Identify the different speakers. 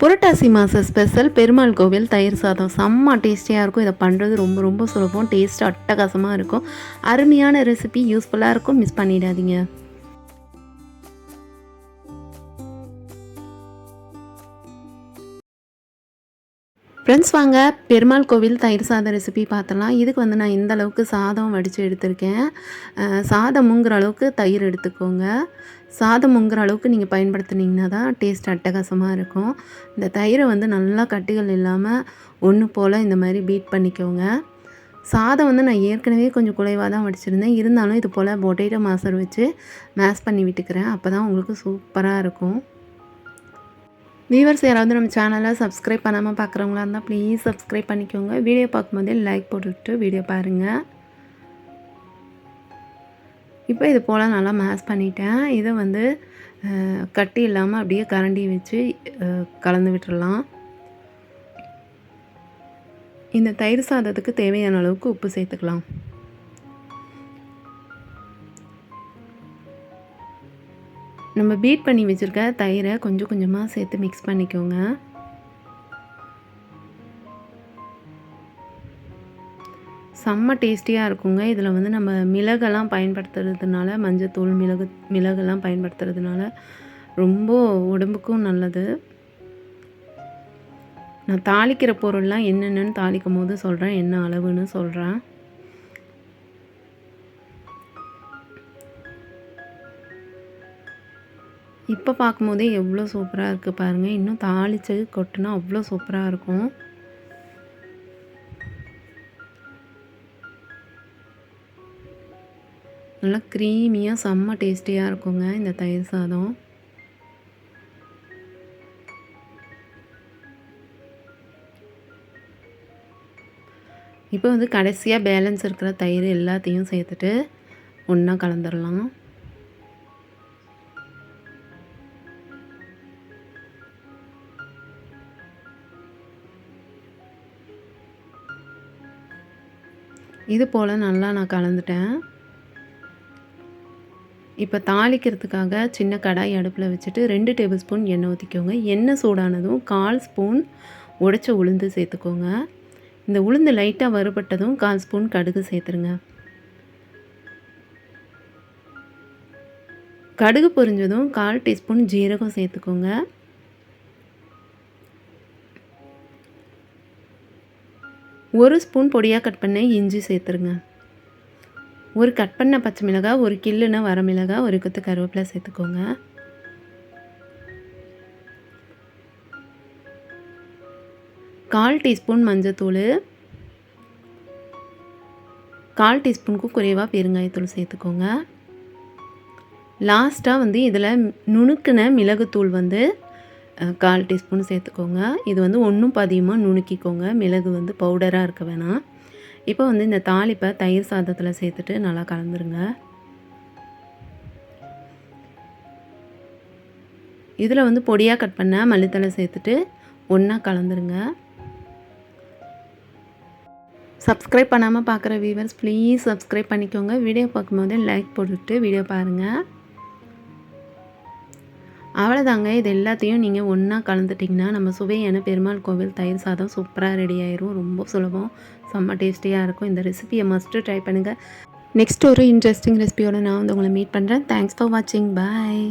Speaker 1: புரட்டாசி மாத ஸ்பெஷல் பெருமாள் கோவில் தயிர் சாதம் செம்ம டேஸ்டியாக இருக்கும். இதை பண்ணுறது ரொம்ப ரொம்ப சுலபம். டேஸ்ட் அட்டகாசமாக இருக்கும். அருமையான ரெசிபி, யூஸ்ஃபுல்லாக இருக்கும். மிஸ் பண்ணிடாதீங்க. ஃப்ரெண்ட்ஸ் வாங்க பெருமாள் கோவில் தயிர் சாதம் ரெசிபி பார்த்தலாம். இதுக்கு வந்து நான் இந்த அளவுக்கு சாதம் வடித்து எடுத்திருக்கேன். சாதம் முங்குற அளவுக்கு தயிர் எடுத்துக்கோங்க. சாதம் முங்குற அளவுக்கு நீங்கள் பயன்படுத்துனீங்கன்னா தான் டேஸ்ட் அட்டகாசமாக இருக்கும். இந்த தயிரை வந்து நல்லா கட்டிகள் இல்லாமல் ஒன்று போல் இந்த மாதிரி பீட் பண்ணிக்கோங்க. சாதம் வந்து நான் ஏற்கனவே கொஞ்சம் குறைவாக தான் வடிச்சிருந்தேன். இருந்தாலும் இது போல் பொட்டேட்டோ மாசர் வச்சு மேஷ் பண்ணி விட்டுக்கிறேன். அப்போ தான் உங்களுக்கு சூப்பராக இருக்கும். வியூவர்ஸ் யாராவது நம்ம சேனலை சப்ஸ்கிரைப் பண்ணாமல் பார்க்குறவங்களா இருந்தால் ப்ளீஸ் சப்ஸ்கிரைப் பண்ணிக்கோங்க. வீடியோ பார்க்கும்போதே லைக் போட்டுவிட்டு வீடியோ பாருங்கள். இப்போ இது போல் நல்லா மேஷ் பண்ணிட்டேன். இதை வந்து கட்டி இல்லாமல் அப்படியே கரண்டி வச்சு கலந்து விட்டுடலாம். இந்த தயிர் சாதத்துக்கு தேவையான அளவுக்கு உப்பு சேர்த்துக்கலாம். நம்ம பீட் பண்ணி வச்சுருக்க தயிரை கொஞ்சம் கொஞ்சமாக சேர்த்து மிக்ஸ் பண்ணிக்கோங்க. செம்ம டேஸ்டியாக இருக்குங்க. இதில் வந்து நம்ம மிளகெல்லாம் பயன்படுத்துறதுனால, மஞ்சத்தூள், மிளகெல்லாம் பயன்படுத்துறதுனால ரொம்ப உடம்புக்கும் நல்லது. நான் தாளிக்கிற பொருள்லாம் என்னென்னு தாளிக்கும் போது சொல்கிறேன், என்ன அளவுன்னு சொல்கிறேன். இப்போ பார்க்கும்போதே எவ்வளோ சூப்பராக இருக்குது பாருங்கள். இன்னும் தாளித்து கொட்டினா அவ்வளோ சூப்பராக இருக்கும். நல்லா க்ரீமியாக செம்ம டேஸ்டியாக இருக்குங்க இந்த தயிர் சாதம். இப்போ வந்து கடைசியாக பேலன்ஸ் இருக்கிற தயிர் எல்லாத்தையும் சேர்த்துட்டு ஒன்றா கலந்துடலாம். இது போல் நல்லா நான் கலந்துட்டேன். இப்போ தாளிக்கிறதுக்காக சின்ன கடாய் அடுப்பில் வச்சுட்டு 2 டேபிள் ஸ்பூன் எண்ணெய் ஊற்றிக்கோங்க. எண்ணெய் சூடானதும் 1/4 ஸ்பூன் உடைச்ச உளுந்து சேர்த்துக்கோங்க. இந்த உளுந்து லைட்டாக வறுபட்டதும் 1/4 ஸ்பூன் கடுகு சேர்த்துருங்க. கடுகு பொரிஞ்சதும் 1/4 டீஸ்பூன் ஜீரகம் சேர்த்துக்கோங்க. ஒரு ஸ்பூன் பொடியாக கட் பண்ண இஞ்சி சேர்த்துருங்க. ஒரு கட் பண்ண பச்சை மிளகாய், ஒரு கிள்ளுன வரமிளகாய், ஒரு கொத்து கருவேப்பிலை சேர்த்துக்கோங்க. கால் டீஸ்பூன் மஞ்சத்தூள், 1/4 டீஸ்பூனுக்கும் குறைவாக பெருங்காயத்தூள் சேர்த்துக்கோங்க. லாஸ்ட்டாக வந்து இதில் நுணுக்கின மிளகுத்தூள் வந்து 1/4 டீஸ்பூன் சேர்த்துக்கோங்க. இது வந்து ஒன்றும் பாதியமாக நுணுக்கிக்கோங்க. மிளகு வந்து பவுடராக இருக்க வேணாம். இப்போ வந்து இந்த தாளிப்பை தயிர் சாதத்தில் சேர்த்துட்டு நல்லா கலந்துருங்க. இதில் வந்து பொடியாக கட் பண்ண மல்லித்தலை சேர்த்துட்டு ஒன்றா கலந்துருங்க. சப்ஸ்கிரைப் பண்ணாமல் பார்க்குற வியூவர்ஸ் ப்ளீஸ் சப்ஸ்கிரைப் பண்ணிக்கோங்க. வீடியோ பார்க்கும்போது லைக் போட்டுவிட்டு வீடியோ பாருங்கள். அவ்வளோதாங்க. இது எல்லாத்தையும் நீங்கள் ஒன்றா கலந்துட்டிங்கன்னா நம்ம சுவையான பெருமாள் கோவில் தயிர் சாதம் சூப்பராக ரெடி ஆயிரும். ரொம்ப சுலபம், செம்ம டேஸ்டியாக இருக்கும். இந்த ரெசிபியை மஸ்ட்டு ட்ரை பண்ணுங்கள். நெக்ஸ்ட் ஒரு இன்ட்ரெஸ்டிங் ரெசிபியோடு நான் வந்து உங்களை மீட் பண்ணுறேன். தேங்க்ஸ் ஃபார் வாட்சிங். பாய்.